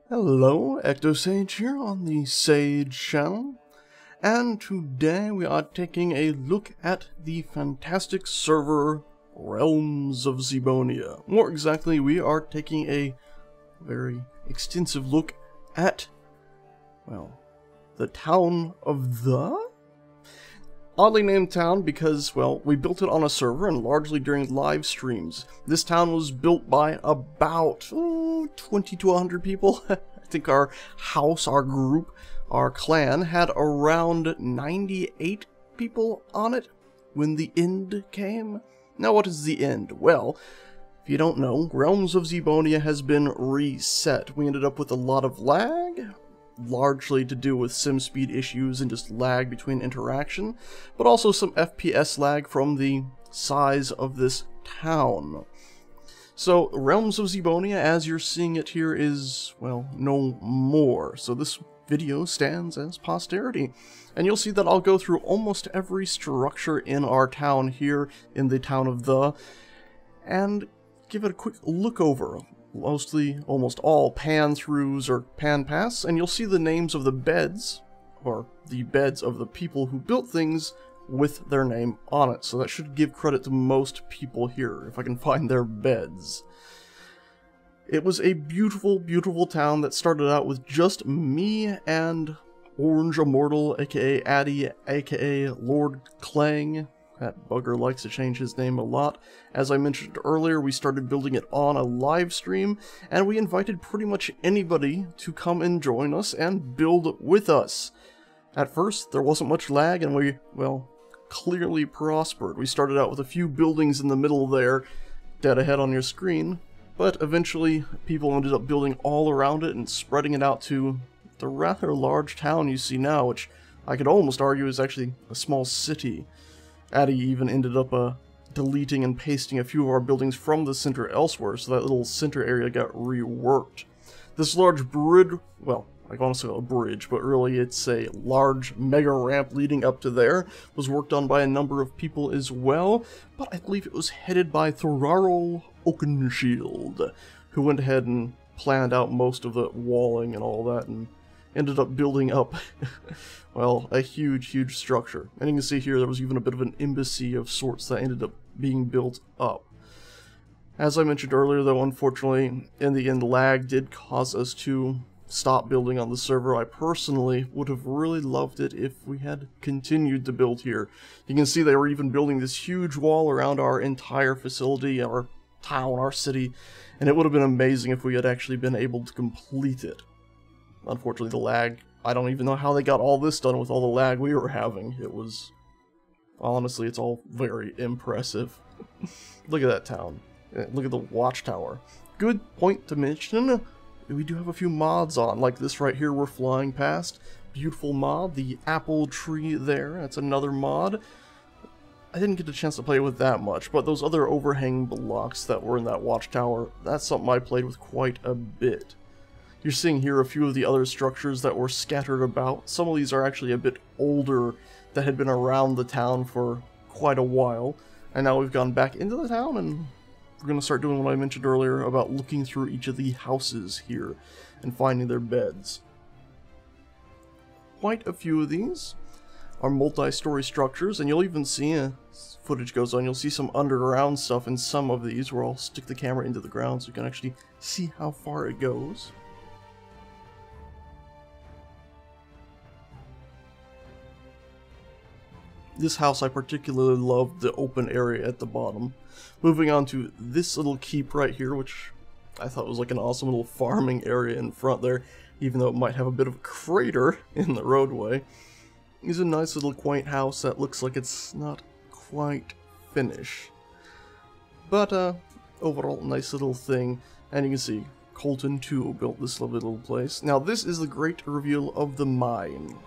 Hello, EctoSage here on the Sage channel, and today we are taking a look at the fantastic server Realms of Xebonia. More exactly, we are taking a very extensive look at, well, the town of the? Oddly named town because, well, we built it on a server and largely during live streams. This town was built by about 20 to 100 people. I think our house, our group, our clan had around 98 people on it when the end came. Now what is the end? Well, if you don't know, Realms of Xebonia has been reset. We ended up with a lot of lag, largely to do with sim speed issues and just lag between interaction, but also some FPS lag from the size of this town. So Realms of Xebonia, as you're seeing it here, is, well, no more. So this video stands as posterity. And you'll see that I'll go through almost every structure in our town here in the town of the, and give it a quick look over. Mostly, almost all pan-throughs or pan-pass, and you'll see the names of the beds, or the beds of the people who built things with their name on it. So that should give credit to most people here, if I can find their beds. It was a beautiful, beautiful town that started out with just me and Orange Immortal, aka Addy, aka Lord Clang. That bugger likes to change his name a lot. As I mentioned earlier, we started building it on a live stream, and we invited pretty much anybody to come and join us and build with us. At first, there wasn't much lag, and we, well, clearly prospered. We started out with a few buildings in the middle there, dead ahead on your screen, but eventually people ended up building all around it and spreading it out to the rather large town you see now, which I could almost argue is actually a small city. Addy even ended up deleting and pasting a few of our buildings from the center elsewhere, so that little center area got reworked. This large bridge, well, I want to say a bridge, but really it's a large mega ramp leading up to there, was worked on by a number of people as well, but I believe it was headed by Thoraro Oakenshield, who went ahead and planned out most of the walling and all that, and ended up building up, well, a huge, huge structure. And you can see here there was even a bit of an embassy of sorts that ended up being built up. As I mentioned earlier, though, unfortunately, in the end, lag did cause us to stop building on the server. I personally would have really loved it if we had continued to build here. You can see they were even building this huge wall around our entire facility, our town, our city, and it would have been amazing if we had actually been able to complete it. Unfortunately, the lag, I don't even know how they got all this done with all the lag we were having. It was, honestly, it's all very impressive. Look at that town. Look at the Watchtower. Good point to mention, we do have a few mods on, like this right here we're flying past. Beautiful mod, the apple tree there, that's another mod. I didn't get a chance to play with that much, but those other overhang blocks that were in that Watchtower, that's something I played with quite a bit. You're seeing here a few of the other structures that were scattered about. Some of these are actually a bit older, that had been around the town for quite a while. And now we've gone back into the town, and we're going to start doing what I mentioned earlier about looking through each of the houses here and finding their beds. Quite a few of these are multi-story structures, and you'll even see, as footage goes on, you'll see some underground stuff in some of these, where I'll stick the camera into the ground so you can actually see how far it goes. This house, I particularly loved the open area at the bottom. Moving on to this little keep right here, which I thought was like an awesome little farming area in front there, even though it might have a bit of a crater in the roadway. It's a nice little quaint house that looks like it's not quite finished. But, overall, nice little thing. And you can see, Colton 2 built this lovely little place. Now, this is the great reveal of the mine.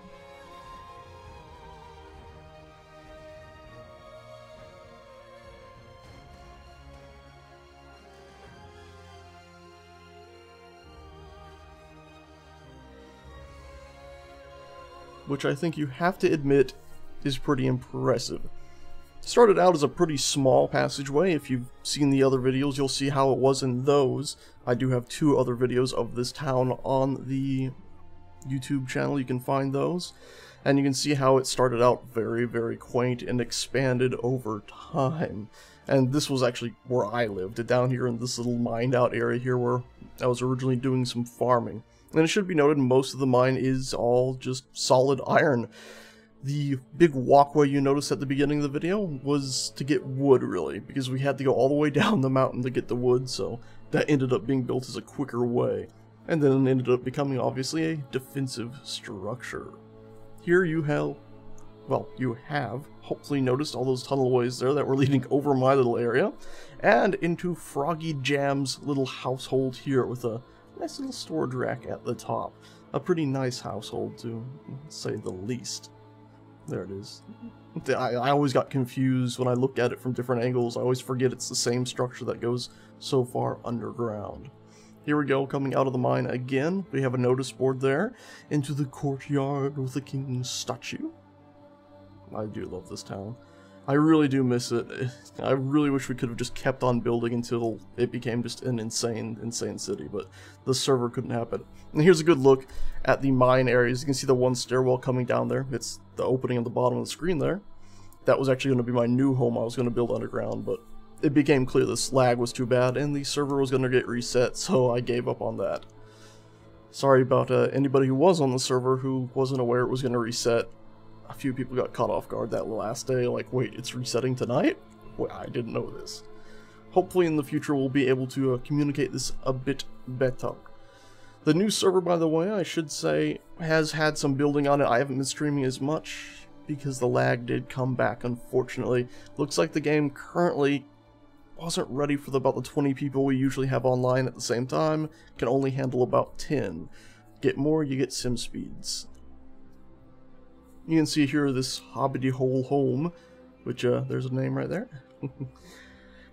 Which I think you have to admit is pretty impressive. Started out as a pretty small passageway. If you've seen the other videos, you'll see how it was in those. I do have 2 other videos of this town on the YouTube channel. You can find those. And you can see how it started out very, very quaint and expanded over time. And this was actually where I lived, down here in this little mined out area here where I was originally doing some farming. And it should be noted, most of the mine is all just solid iron. The big walkway you noticed at the beginning of the video was to get wood, really, because we had to go all the way down the mountain to get the wood, so that ended up being built as a quicker way. And then it ended up becoming, obviously, a defensive structure. Here you have, hopefully noticed all those tunnelways there that were leading over my little area, and into Froggy Jam's little household here with a nice little storage rack at the top. A pretty nice household, to say the least. There it is. I always got confused when I looked at it from different angles. I always forget it's the same structure that goes so far underground. Here we go, coming out of the mine again. We have a notice board there. Into the courtyard with the king's statue. I do love this town. I really do miss it. I really wish we could have just kept on building until it became just an insane city, but the server couldn't happen. And here's a good look at the mine areas. You can see the one stairwell coming down there. It's the opening at the bottom of the screen there. That was actually going to be my new home I was going to build underground, but it became clear this lag was too bad and the server was going to get reset, so I gave up on that. Sorry about anybody who was on the server who wasn't aware it was going to reset. A few people got caught off guard that last day, like, wait, it's resetting tonight? Well, I didn't know this. Hopefully in the future we'll be able to communicate this a bit better. The new server, by the way, I should say, has had some building on it. I haven't been streaming as much because the lag did come back, unfortunately. Looks like the game currently wasn't ready for about the 20 people we usually have online at the same time. Can only handle about 10. Get more, you get sim speeds. You can see here this hobbity hole home, which, there's a name right there.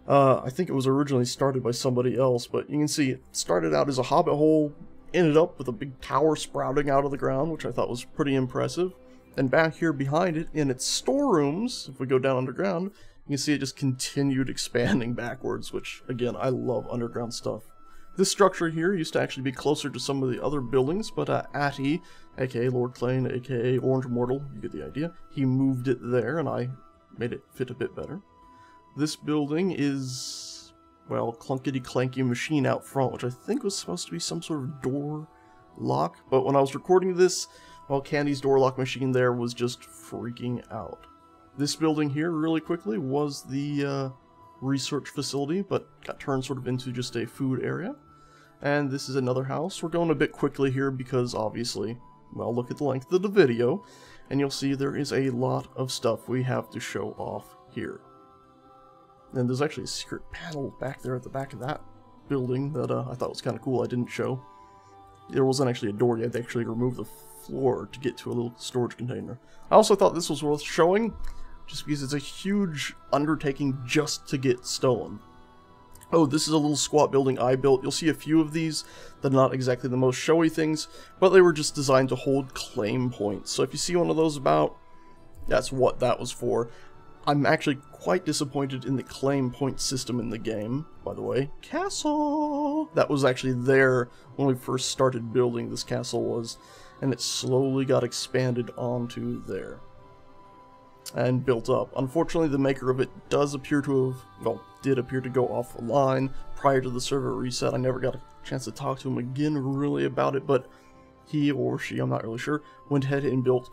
I think it was originally started by somebody else, but you can see it started out as a hobbit hole, ended up with a big tower sprouting out of the ground, which I thought was pretty impressive. And back here behind it, in its storerooms, if we go down underground, you can see it just continued expanding backwards, which, again, I love underground stuff. This structure here used to actually be closer to some of the other buildings, but Atty, aka Lord Clane, aka Orange Mortal, you get the idea, he moved it there, and I made it fit a bit better. This building is, well, clunkety-clanky machine out front, which I think was supposed to be some sort of door lock, but when I was recording this, well, Candy's door lock machine there was just freaking out. This building here, really quickly, was the research facility, but got turned sort of into just a food area. And this is another house. We're going a bit quickly here because obviously, well, look at the length of the video, and you'll see there is a lot of stuff we have to show off here. And there's actually a secret panel back there at the back of that building that I thought was kind of cool. I didn't show. There wasn't actually a door. You had to actually remove the floor to get to a little storage container. I also thought this was worth showing, just because it's a huge undertaking just to get stone. Oh, this is a little squat building I built. You'll see a few of these. They're not exactly the most showy things, but they were just designed to hold claim points. So if you see one of those about, that's what that was for. I'm actually quite disappointed in the claim point system in the game, by the way. Castle! That was actually there when we first started building, this castle was, and it slowly got expanded onto there and built up. Unfortunately, the maker of it does appear to have, well, did appear to go offline prior to the server reset. I never got a chance to talk to him again really about it, but he or she, I'm not really sure, went ahead and built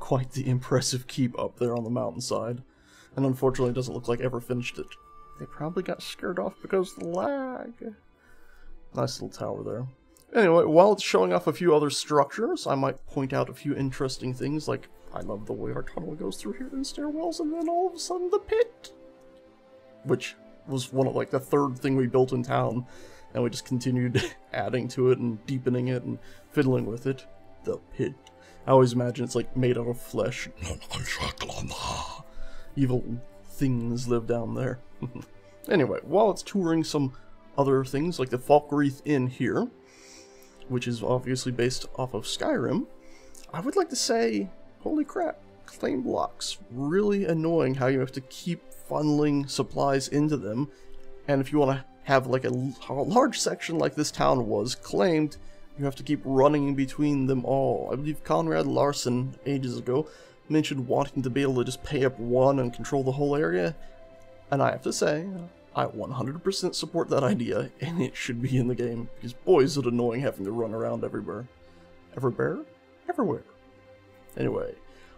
quite the impressive keep up there on the mountainside. And unfortunately, it doesn't look like ever finished it. They probably got scared off because of the lag. Nice little tower there. Anyway, while it's showing off a few other structures, I might point out a few interesting things, like I love the way our tunnel goes through here in stairwells, and then all of a sudden the pit! Which was one of, like, the third thing we built in town, and we just continued adding to it and deepening it and fiddling with it. The pit. I always imagine it's, like, made out of flesh. Evil things live down there. Anyway, while it's touring some other things, like the Falkreath Inn here, which is obviously based off of Skyrim, I would like to say, holy crap, claim blocks. Really annoying how you have to keep funneling supplies into them, and if you want to have like a large section like this town was claimed, you have to keep running in between them all. I believe Conrad Larson ages ago mentioned wanting to be able to just pay up one and control the whole area, and I have to say, I 100% support that idea, and it should be in the game, because boy is it annoying having to run around everywhere. Everywhere. Anyway,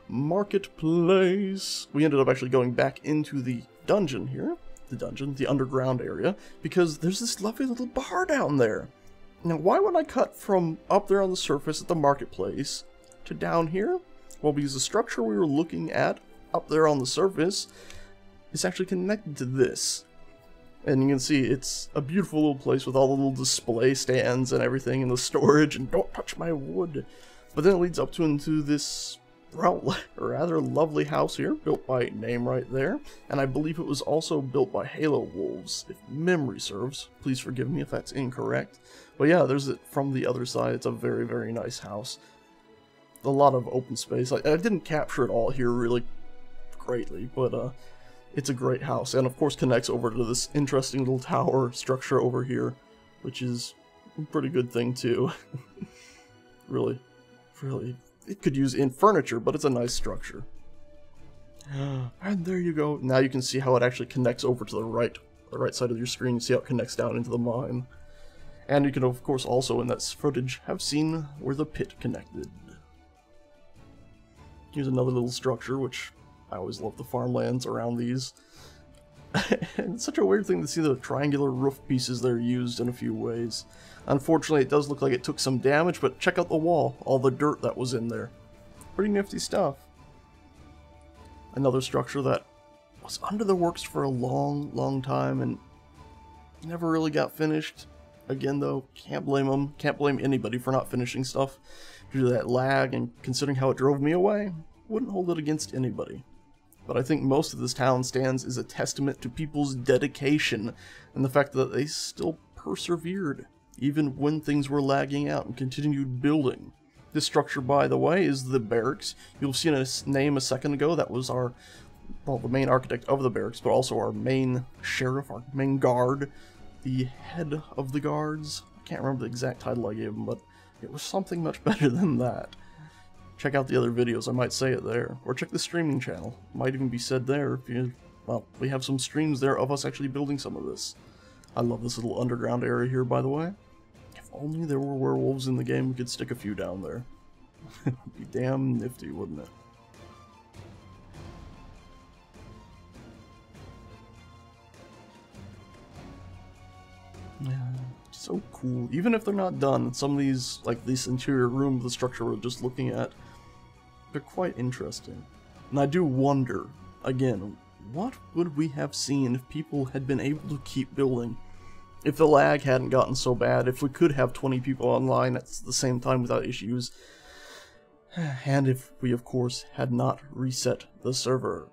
marketplace. We ended up actually going back into the dungeon here, the underground area, because there's this lovely little bar down there. Now, why would I cut from up there on the surface at the marketplace to down here? Well, because the structure we were looking at up there on the surface is actually connected to this. And you can see it's a beautiful little place with all the little display stands and everything in the storage, and don't touch my wood. But then it leads up into this rather lovely house here, built by name right there. And I believe it was also built by Halo Wolves, if memory serves. Please forgive me if that's incorrect. But yeah, there's it from the other side. It's a very, very nice house. A lot of open space. I didn't capture it all here really greatly, but it's a great house, and of course connects over to this interesting little tower structure over here, which is a pretty good thing too. really, it could use in furniture, but it's a nice structure. And there you go. Now you can see how it actually connects over to the right side of your screen. You see how it connects down into the mine. And you can of course also in that footage have seen where the pit connected. Here's another little structure, which I always love the farmlands around these. And it's such a weird thing to see the triangular roof pieces that are used in a few ways. Unfortunately, it does look like it took some damage, but check out the wall, all the dirt that was in there. Pretty nifty stuff. Another structure that was under the works for a long time and never really got finished. Again though, can't blame them, can't blame anybody for not finishing stuff due to that lag, and considering how it drove me away, wouldn't hold it against anybody. But I think most of this town stands as a testament to people's dedication and the fact that they still persevered, even when things were lagging out, and continued building. This structure, by the way, is the Barracks. You'll see a name a second ago. That was our, well, the main architect of the Barracks, but also our main sheriff, our main guard, the head of the guards. I can't remember the exact title I gave him, but it was something much better than that. Check out the other videos, I might say it there. Or check the streaming channel. Might even be said there if you, well, we have some streams there of us actually building some of this. I love this little underground area here, by the way. If only there were werewolves in the game, we could stick a few down there. It'd be damn nifty, wouldn't it? Yeah, so cool. Even if they're not done, some of these, like this interior room of the structure we're just looking at, they're quite interesting. And I do wonder, again, what would we have seen if people had been able to keep building? If the lag hadn't gotten so bad, if we could have 20 people online at the same time without issues, and if we, of course, had not reset the server.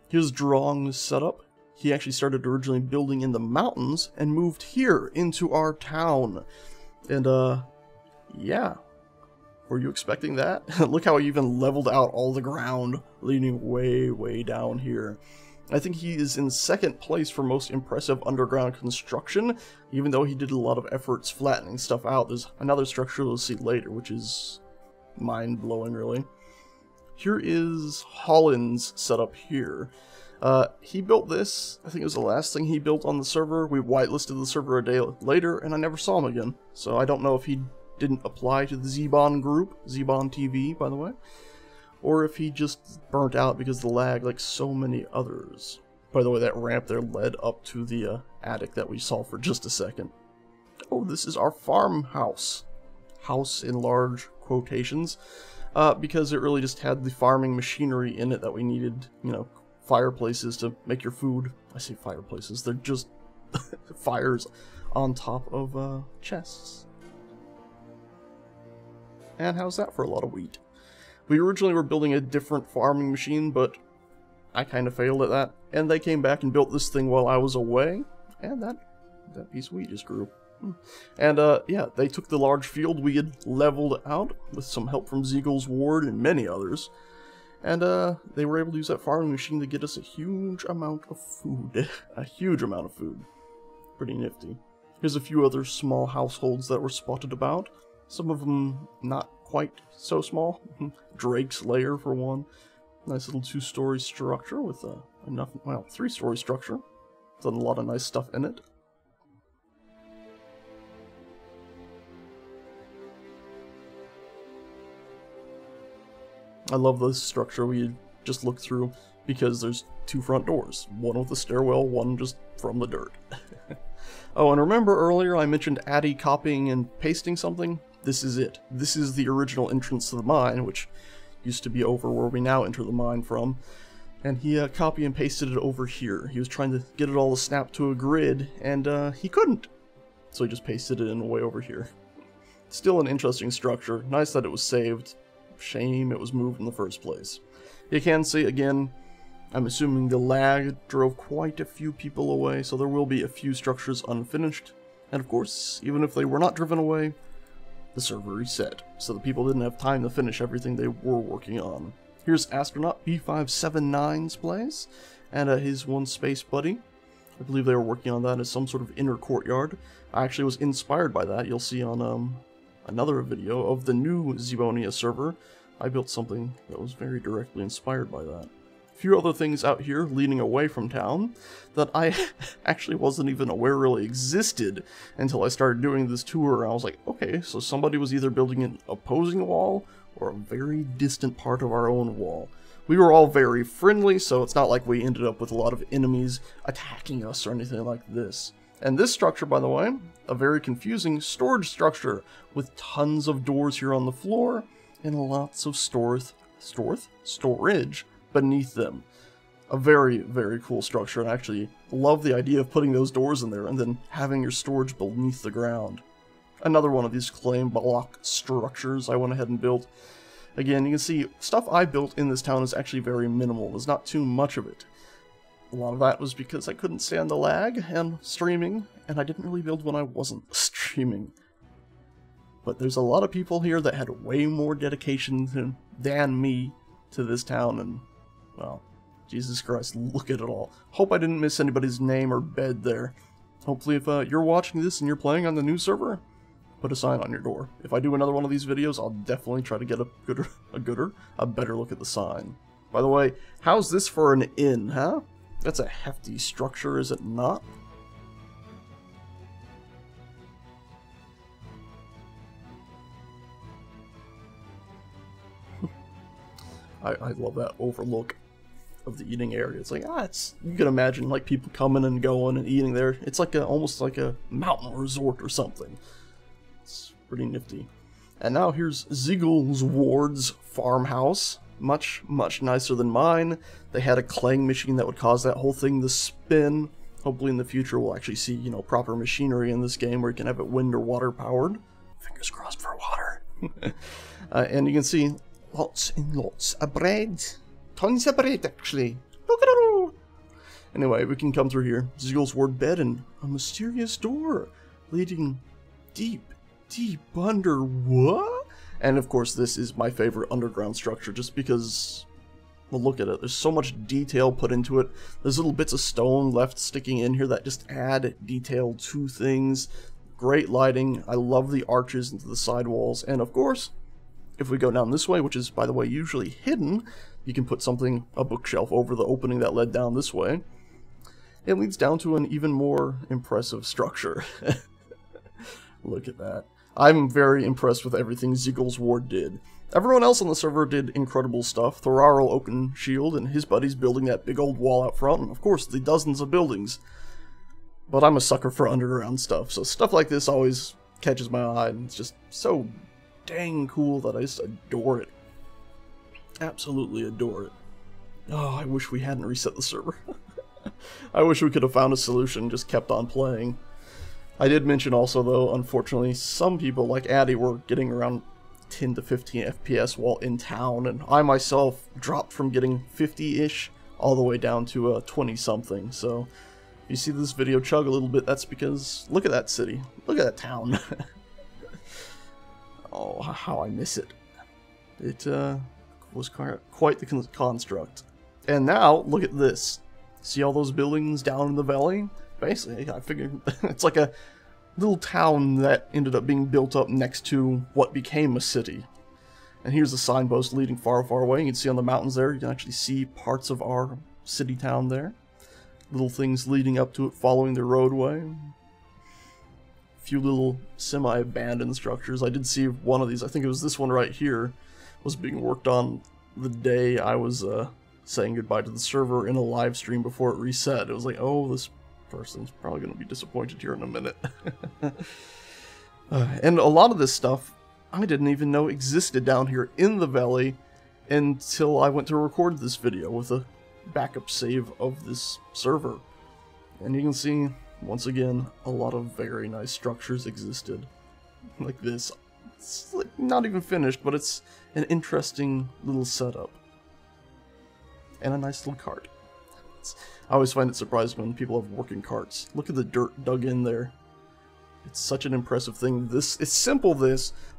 Here's Drong's setup. He actually started originally building in the mountains and moved here into our town. And, yeah. Were you expecting that? Look how he even leveled out all the ground, leading way down here. I think he is in second place for most impressive underground construction, even though he did a lot of efforts flattening stuff out. There's another structure we'll see later, which is mind-blowing, really. Here is Holland's setup here. He built this. I think it was the last thing he built on the server. We whitelisted the server a day later, and I never saw him again. So I don't know if he didn't apply to the Xebon group, XebonTV, by the way, or if he just burnt out because of the lag like so many others. By the way, that ramp there led up to the attic that we saw for just a second. Oh, this is our farmhouse. House in large quotations, because it really just had the farming machinery in it that we needed, you know, fireplaces to make your food. I say fireplaces, they're just fires on top of chests. And how's that for a lot of wheat? We originally were building a different farming machine, but I kind of failed at that. And they came back and built this thing while I was away, and that piece of wheat just grew. And yeah, they took the large field we had leveled out with some help from Zeagle's Ward and many others. And they were able to use that farming machine to get us a huge amount of food. A huge amount of food. Pretty nifty. Here's a few other small households that were spotted about. Some of them not quite so small. Drake's Lair for one. Nice little 2-story structure with enough, well, 3-story structure. With a lot of nice stuff in it. I love this structure we just looked through because there's 2 front doors. One with a stairwell, one just from the dirt. Oh, and remember earlier I mentioned Addy copying and pasting something? This is it. This is the original entrance to the mine, which used to be over where we now enter the mine from. And he copy and pasted it over here. He was trying to get it all to snap to a grid, and he couldn't. So he just pasted it in way over here. Still an interesting structure. Nice that it was saved. Shame it was moved in the first place. You can see, again, I'm assuming the lag drove quite a few people away, so there will be a few structures unfinished. And of course, even if they were not driven away, the server reset, so the people didn't have time to finish everything they were working on. Here's Astronaut B579's place, and his one space buddy. I believe they were working on that as some sort of inner courtyard. I actually was inspired by that. You'll see on another video of the new Xebonia server. I built something that was very directly inspired by that. A few other things out here leading away from town that I actually wasn't even aware really existed until I started doing this tour. I was like, okay, so somebody was either building an opposing wall or a very distant part of our own wall. We were all very friendly, so it's not like we ended up with a lot of enemies attacking us or anything like this. And this structure, by the way, a very confusing storage structure with tons of doors here on the floor and lots of storage beneath them. A very, very cool structure, and I actually love the idea of putting those doors in there and then having your storage beneath the ground. Another one of these claim block structures I went ahead and built. Again, you can see stuff I built in this town is actually very minimal. There's not too much of it. A lot of that was because I couldn't stand the lag and streaming, and I didn't really build when I wasn't streaming. But there's a lot of people here that had way more dedication than me to this town, and, well, Jesus Christ, look at it all. Hope I didn't miss anybody's name or bed there. Hopefully if you're watching this and you're playing on the new server, put a sign on your door. If I do another one of these videos, I'll definitely try to get a better look at the sign. By the way, how's this for an inn, huh? That's a hefty structure, is it not? I love that overlook of the eating area. It's like, you can imagine like people coming and going and eating there. It's like almost like a mountain resort or something. It's pretty nifty. And now here's Ziegel's Ward's farmhouse. Much, much nicer than mine. They had a clang machine that would cause that whole thing to spin. Hopefully in the future we'll actually see, you know, proper machinery in this game where you can have it wind or water powered. Fingers crossed for water. And you can see lots and lots of bread. Tons of bread, actually. Look at it all. Anyway, we can come through here. Ziegel's Ward bed and a mysterious door leading deep, deep under what? And of course this is my favorite underground structure just because, well, look at it. There's so much detail put into it. There's little bits of stone left sticking in here that just add detail to things. Great lighting. I love the arches into the side walls. And of course, if we go down this way, which is, by the way, usually hidden, you can put something, a bookshelf, over the opening that led down this way. It leads down to an even more impressive structure. Look at that. I'm very impressed with everything Ziegel's Ward did. Everyone else on the server did incredible stuff. Thoraro Oaken Shield and his buddies building that big old wall out front, and of course the dozens of buildings. But I'm a sucker for underground stuff, so stuff like this always catches my eye, and it's just so dang cool that I just adore it. Absolutely adore it. Oh, I wish we hadn't reset the server. I wish we could have found a solution and just kept on playing. I did mention also, though, unfortunately, some people like Addy were getting around 10 to 15 FPS while in town, and I myself dropped from getting 50-ish all the way down to 20-something, so if you see this video chug a little bit, that's because, look at that city, look at that town. Oh, how I miss it. was quite the construct. And now, look at this. See all those buildings down in the valley? Basically, I figured it's like a little town that ended up being built up next to what became a city. And here's the signpost leading far, far away. You can see on the mountains there, you can actually see parts of our city town there. Little things leading up to it, following the roadway. A few little semi-abandoned structures. I did see one of these, I think it was this one right here, was being worked on the day I was saying goodbye to the server in a live stream before it reset. It was like, oh, this person's probably going to be disappointed here in a minute. And a lot of this stuff I didn't even know existed down here in the valley until I went to record this video with a backup save of this server. And you can see, once again, a lot of very nice structures existed. Like this. It's like not even finished, but it's an interesting little setup. And a nice little cart. I always find it surprising when people have working carts. Look at the dirt dug in there. It's such an impressive thing. It's simple,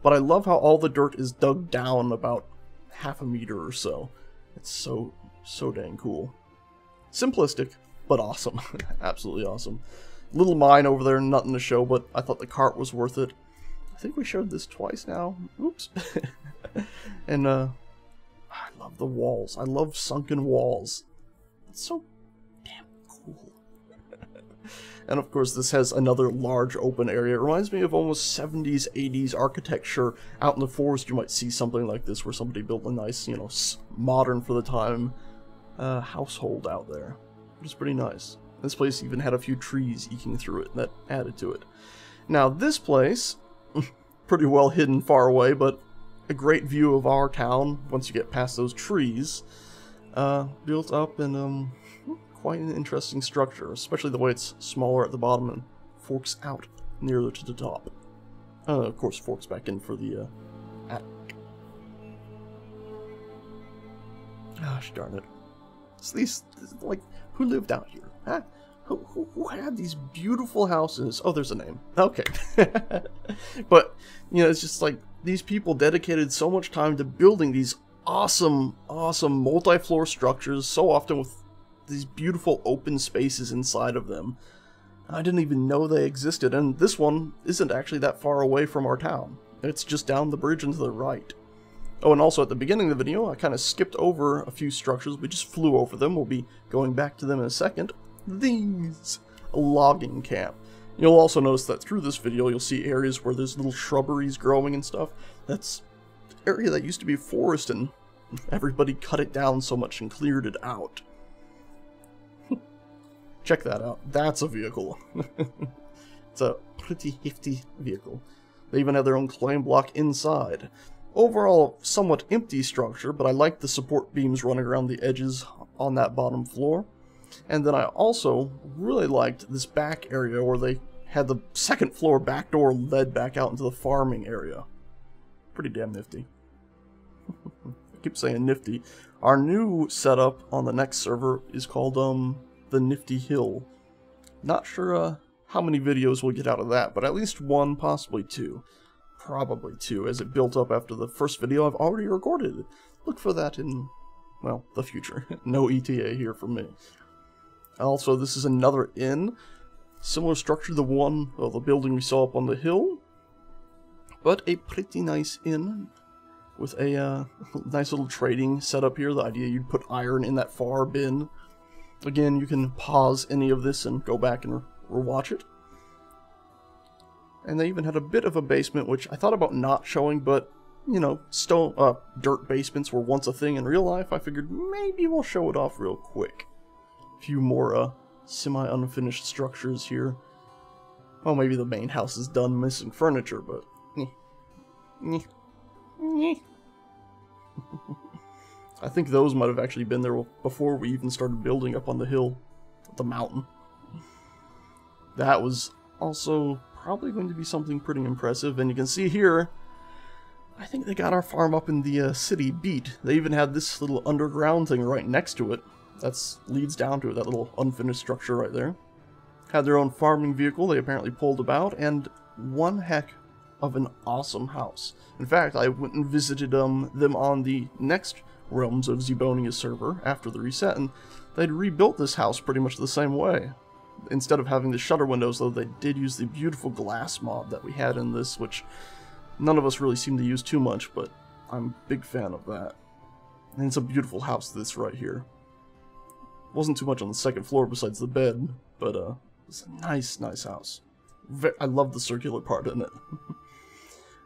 but I love how all the dirt is dug down about half a meter or so. It's so dang cool. Simplistic, but awesome. Absolutely awesome. Little mine over there, nothing to show, but I thought the cart was worth it. I think we showed this twice now. Oops. And I love the walls. I love sunken walls. It's so damn cool. And of course this has another large open area. It reminds me of almost 70s, 80s architecture. Out in the forest you might see something like this where somebody built a nice, you know, modern for the time household out there. It's pretty nice. This place even had a few trees eking through it that added to it. Now this place, pretty well hidden far away, but a great view of our town once you get past those trees. Built up in quite an interesting structure, especially the way it's smaller at the bottom and forks out nearer to the top. Of course, forks back in for the attic. Gosh darn it. So these, like, who lived out here? Huh? Who had these beautiful houses? Oh, there's a name. Okay. But, you know, it's just like, these people dedicated so much time to building these awesome multi-floor structures, so often with these beautiful open spaces inside of them. I didn't even know they existed, and this one isn't actually that far away from our town. It's just down the bridge and to the right. Oh, and also at the beginning of the video, I kind of skipped over a few structures. We just flew over them. We'll be going back to them in a second. These! A logging camp. You'll also notice that through this video, you'll see areas where there's little shrubberies growing and stuff. That's an area that used to be forest, and everybody cut it down so much and cleared it out. Check that out. That's a vehicle. It's a pretty hefty vehicle. They even have their own claim block inside. Overall, somewhat empty structure, but I like the support beams running around the edges on that bottom floor. And then I also really liked this back area where they had the second floor back door led back out into the farming area. Pretty damn nifty. I keep saying nifty. Our new setup on the next server is called the Nifty Hill. Not sure how many videos we'll get out of that, but at least one, possibly two. Probably two, as it built up after the first video I've already recorded. Look for that in, well, the future. No ETA here for me. Also, this is another inn. Similar structure to the one, well, the building we saw up on the hill. But a pretty nice inn with a nice little trading setup here. The idea you'd put iron in that far bin. Again, you can pause any of this and go back and rewatch it. And they even had a bit of a basement, which I thought about not showing, but, you know, dirt basements were once a thing in real life. I figured maybe we'll show it off real quick. A few more semi-unfinished structures here. Well, maybe the main house is done missing furniture, but... I think those might have actually been there before we even started building up on the hill, the mountain. That was also probably going to be something pretty impressive, and you can see here, I think they got our farm up in the city beat. They even had this little underground thing right next to it. That leads down to it, that little unfinished structure right there. Had their own farming vehicle they apparently pulled about, and one heck of an awesome house. In fact, I went and visited them on the next Realms of Xebonia server after the reset, and they'd rebuilt this house pretty much the same way. Instead of having the shutter windows, though, they did use the beautiful glass mod that we had in this, which none of us really seem to use too much, but I'm a big fan of that. And it's a beautiful house, this right here. Wasn't too much on the second floor besides the bed, but it's a nice house. I love the circular part in it.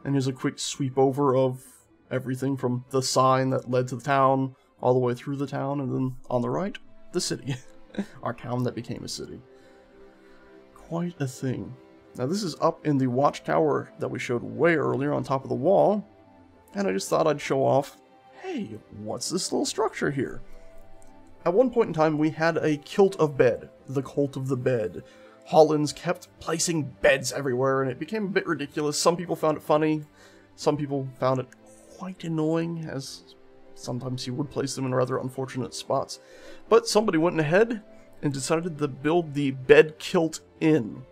And here's a quick sweep over of everything from the sign that led to the town, all the way through the town, and then on the right, the city. Our town that became a city. Quite a thing. Now this is up in the Watchtower that we showed way earlier on top of the wall, and I just thought I'd show off, hey, what's this little structure here? At one point in time, we had a kilt of bed, the cult of the bed. Hollands kept placing beds everywhere, and it became a bit ridiculous. Some people found it funny, some people found it quite annoying, as sometimes he would place them in rather unfortunate spots. But somebody went ahead and decided to build the bed kilt inn.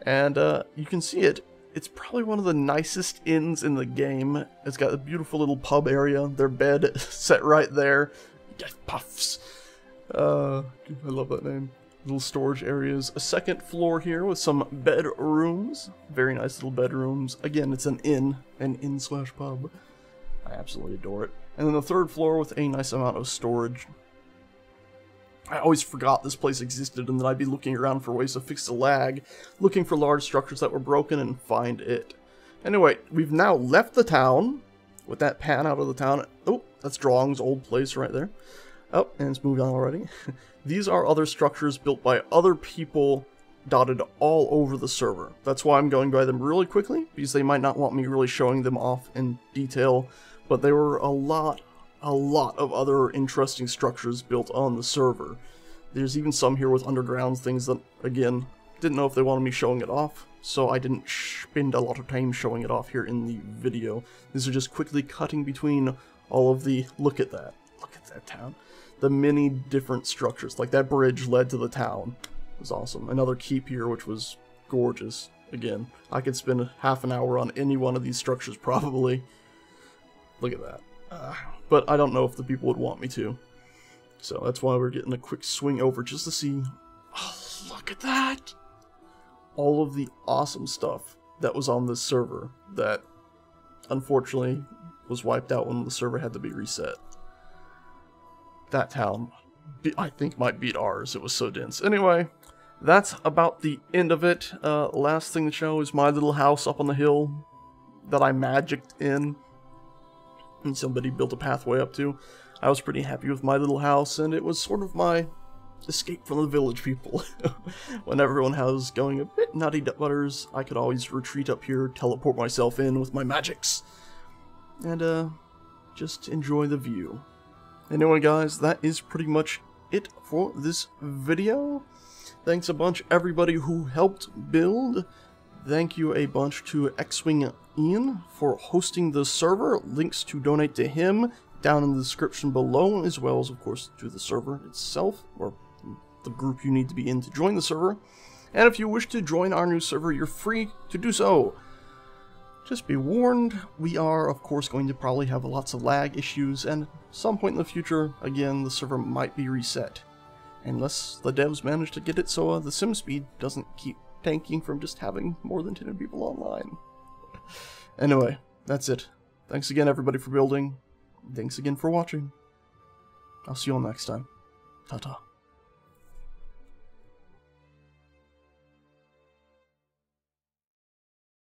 And you can see it. It's probably one of the nicest inns in the game. It's got a beautiful little pub area, their bed set right there. Death puffs. I love that name. Little storage areas. A second floor here with some bedrooms. Very nice little bedrooms. Again, it's an inn/pub. I absolutely adore it. And then the third floor with a nice amount of storage. I always forgot this place existed, and then I'd be looking around for ways to fix the lag, looking for large structures that were broken, and find it. Anyway, we've now left the town, with that pan out of the town. Oh, that's Drong's old place right there. Oh, and it's moved on already. These are other structures built by other people dotted all over the server. That's why I'm going by them really quickly, because they might not want me really showing them off in detail, but there were a lot of other interesting structures built on the server. There's even some here with underground things that, again, didn't know if they wanted me showing it off, so I didn't spend a lot of time showing it off here in the video. These are just quickly cutting between all of the, look at that town. The many different structures, like that bridge led to the town. It was awesome. Another keep here, which was gorgeous. Again, I could spend half an hour on any one of these structures, probably. Look at that. But I don't know if the people would want me to. So that's why we're getting a quick swing over just to see. Oh, look at that! All of the awesome stuff that was on this server that, unfortunately, was wiped out when the server had to be reset. That town, I think, might beat ours. It was so dense. Anyway, that's about the end of it. Last thing to show is my little house up on the hill that I magicked in, and somebody built a pathway up to. I was pretty happy with my little house, and it was sort of my escape from the village people. When everyone was going a bit nutty butters, I could always retreat up here, teleport myself in with my magics, and just enjoy the view. Anyway guys, that is pretty much it for this video. Thanks a bunch everybody who helped build. Thank you a bunch to X-Wing Ian for hosting the server. Links to donate to him down in the description below, as well as of course to the server itself, or the group you need to be in to join the server. And if you wish to join our new server, you're free to do so. Just be warned, we are of course going to probably have lots of lag issues, and some point in the future, again, the server might be reset. Unless the devs manage to get it so the sim speed doesn't keep tanking from just having more than 10 people online. Anyway, that's it. Thanks again everybody for building. Thanks again for watching. I'll see you all next time. Ta-ta.